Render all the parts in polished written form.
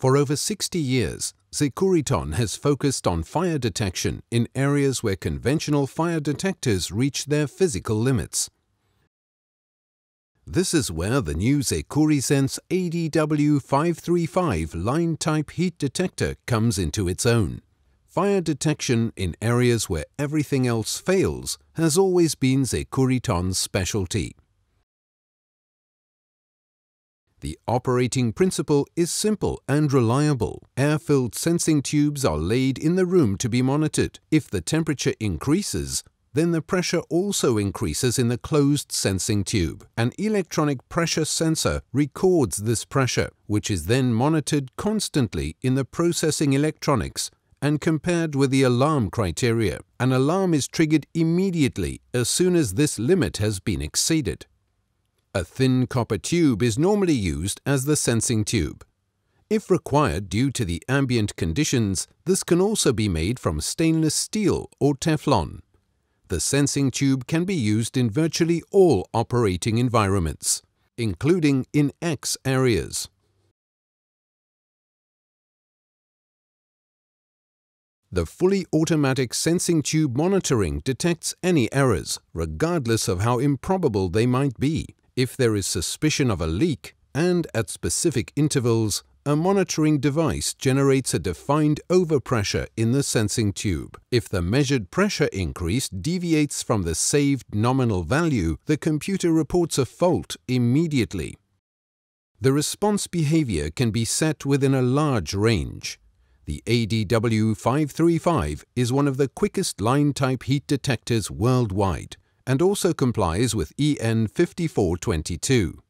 For over 60 years, Securiton has focused on fire detection in areas where conventional fire detectors reach their physical limits. This is where the new Securisense ADW535 line-type heat detector comes into its own. Fire detection in areas where everything else fails has always been Securiton's specialty. The operating principle is simple and reliable. Air-filled sensing tubes are laid in the room to be monitored. If the temperature increases, then the pressure also increases in the closed sensing tube. An electronic pressure sensor records this pressure, which is then monitored constantly in the processing electronics and compared with the alarm criteria. An alarm is triggered immediately as soon as this limit has been exceeded. A thin copper tube is normally used as the sensing tube. If required due to the ambient conditions, this can also be made from stainless steel or Teflon. The sensing tube can be used in virtually all operating environments, including in X areas. The fully automatic sensing tube monitoring detects any errors, regardless of how improbable they might be. If there is suspicion of a leak, and at specific intervals, a monitoring device generates a defined overpressure in the sensing tube. If the measured pressure increase deviates from the saved nominal value, the computer reports a fault immediately. The response behavior can be set within a large range. The ADW535 is one of the quickest line-type heat detectors worldwide, and also complies with EN 5422.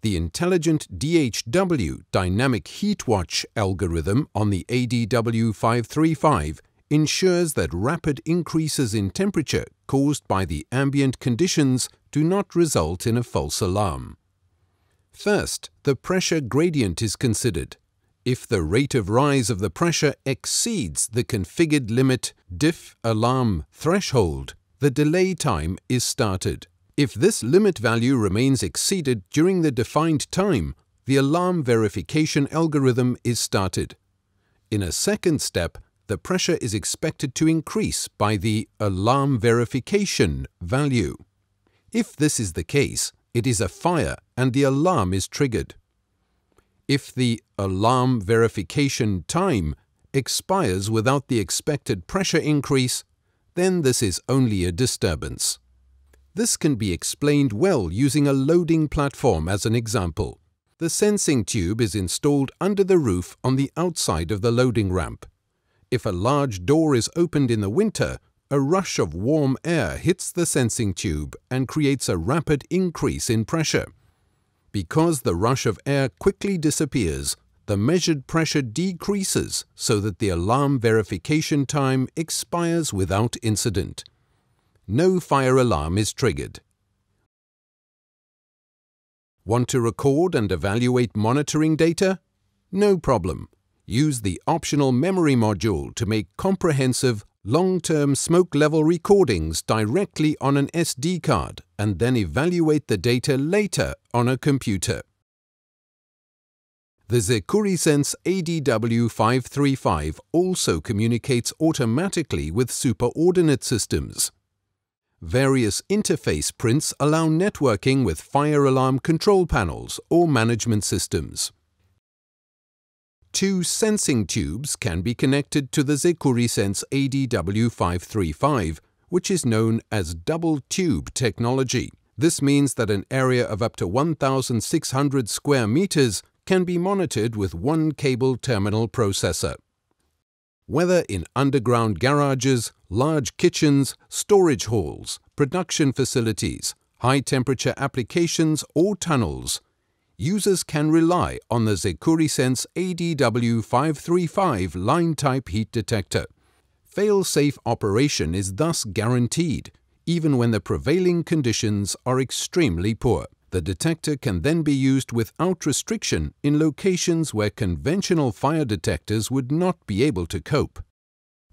The intelligent DHW Dynamic Heat Watch algorithm on the ADW535 ensures that rapid increases in temperature caused by the ambient conditions do not result in a false alarm. First, the pressure gradient is considered. If the rate of rise of the pressure exceeds the configured limit diff alarm threshold, the delay time is started. If this limit value remains exceeded during the defined time, the alarm verification algorithm is started. In a second step, the pressure is expected to increase by the alarm verification value. If this is the case, it is a fire and the alarm is triggered. If the alarm verification time expires without the expected pressure increase, then this is only a disturbance. This can be explained well using a loading platform as an example. The sensing tube is installed under the roof on the outside of the loading ramp. If a large door is opened in the winter, a rush of warm air hits the sensing tube and creates a rapid increase in pressure. Because the rush of air quickly disappears, the measured pressure decreases so that the alarm verification time expires without incident. No fire alarm is triggered. Want to record and evaluate monitoring data? No problem. Use the optional memory module to make comprehensive, long-term smoke level recordings directly on an SD card and then evaluate the data later on a computer. The Securisense ADW535 also communicates automatically with superordinate systems. Various interface prints allow networking with fire alarm control panels or management systems. Two sensing tubes can be connected to the Securisense ADW535, which is known as double tube technology. This means that an area of up to 1,600 square meters can be monitored with one cable terminal processor. Whether in underground garages, large kitchens, storage halls, production facilities, high-temperature applications or tunnels, users can rely on the Securisense ADW535 line-type heat detector. Fail-safe operation is thus guaranteed, even when the prevailing conditions are extremely poor. The detector can then be used without restriction in locations where conventional fire detectors would not be able to cope.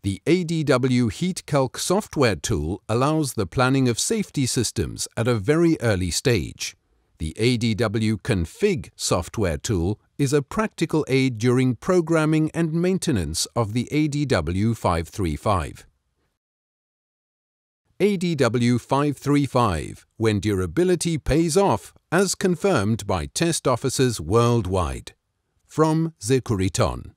The ADW HeatCalc software tool allows the planning of safety systems at a very early stage. The ADW Config software tool is a practical aid during programming and maintenance of the ADW 535. ADW 535, when durability pays off, as confirmed by test officers worldwide. From Securiton.